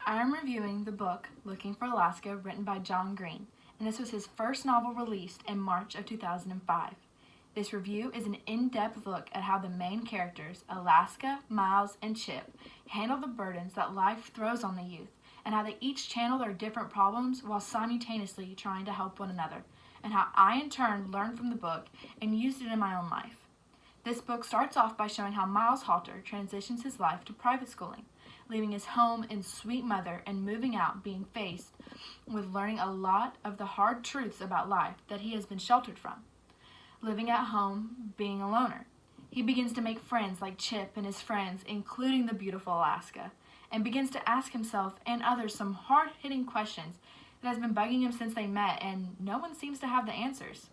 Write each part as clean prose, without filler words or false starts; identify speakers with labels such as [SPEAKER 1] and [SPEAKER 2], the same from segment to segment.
[SPEAKER 1] I am reviewing the book Looking for Alaska, written by John Green, and this was his first novel released in March of 2005. This review is an in-depth look at how the main characters, Alaska, Miles, and Chip, handle the burdens that life throws on the youth, and how they each channel their different problems while simultaneously trying to help one another, and how I in turn learned from the book and used it in my own life. This book starts off by showing how Miles Halter transitions his life to private schooling, leaving his home and sweet mother and moving out, being faced with learning a lot of the hard truths about life that he has been sheltered from. Living at home, being a loner. He begins to make friends like Chip and his friends, including the beautiful Alaska, and begins to ask himself and others some hard-hitting questions that has been bugging him since they met, and no one seems to have the answers.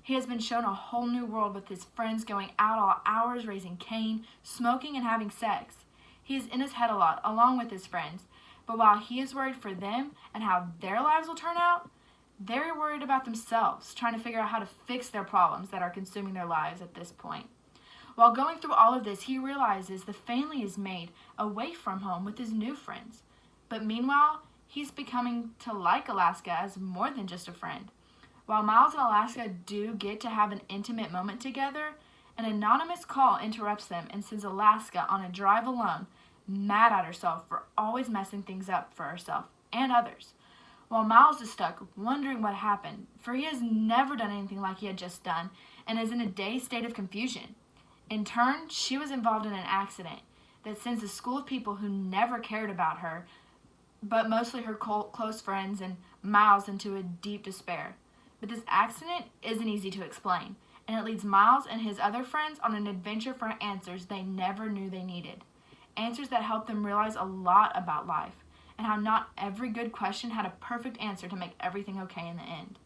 [SPEAKER 1] He has been shown a whole new world with his friends going out all hours, raising Cain, smoking, and having sex. He is in his head a lot, along with his friends, but while he is worried for them and how their lives will turn out, they're worried about themselves, trying to figure out how to fix their problems that are consuming their lives at this point. While going through all of this, he realizes the family is made away from home with his new friends. But meanwhile, he's becoming to like Alaska as more than just a friend. While Miles and Alaska do get to have an intimate moment together, an anonymous call interrupts them and sends Alaska on a drive alone, mad at herself for always messing things up for herself and others. While Miles is stuck, wondering what happened, for he has never done anything like he had just done and is in a dazed state of confusion. In turn, she was involved in an accident that sends a school of people who never cared about her, but mostly her close friends and Miles, into a deep despair. But this accident isn't easy to explain, and it leads Miles and his other friends on an adventure for answers they never knew they needed. Answers that help them realize a lot about life, and how not every good question had a perfect answer to make everything okay in the end.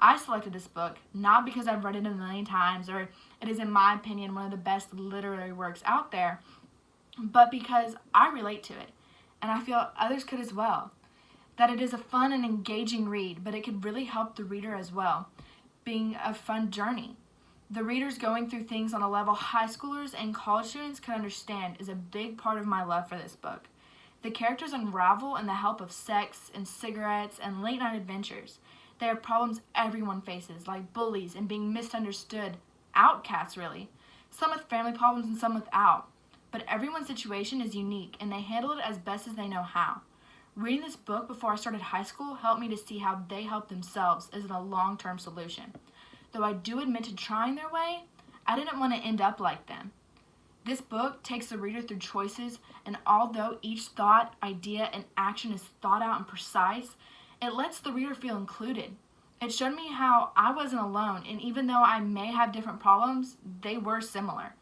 [SPEAKER 1] I selected this book not because I've read it a million times or it is, in my opinion, one of the best literary works out there, but because I relate to it, and I feel others could as well. That it is a fun and engaging read, but it could really help the reader as well, being a fun journey. The readers going through things on a level high schoolers and college students could understand is a big part of my love for this book. The characters unravel in the help of sex and cigarettes and late-night adventures. They have problems everyone faces, like bullies and being misunderstood, outcasts really. Some with family problems and some without. But everyone's situation is unique, and they handle it as best as they know how. Reading this book before I started high school helped me to see how they help themselves as a long-term solution. Though I do admit to trying their way, I didn't want to end up like them. This book takes the reader through choices, and although each thought, idea, and action is thought out and precise, it lets the reader feel included. It showed me how I wasn't alone, and even though I may have different problems, they were similar.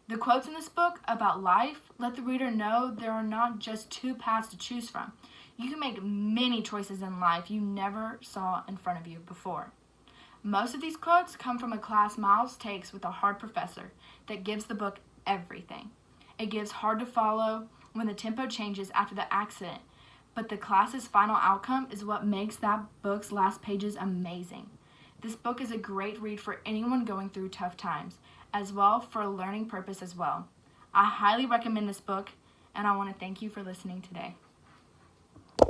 [SPEAKER 1] The quotes in this book about life let the reader know there are not just two paths to choose from. You can make many choices in life you never saw in front of you before. Most of these quotes come from a class Miles takes with a hard professor that gives the book everything. It gives hard to follow when the tempo changes after the accident, but the class's final outcome is what makes that book's last pages amazing. This book is a great read for anyone going through tough times, as well for a learning purpose as well. I highly recommend this book, and I want to thank you for listening today.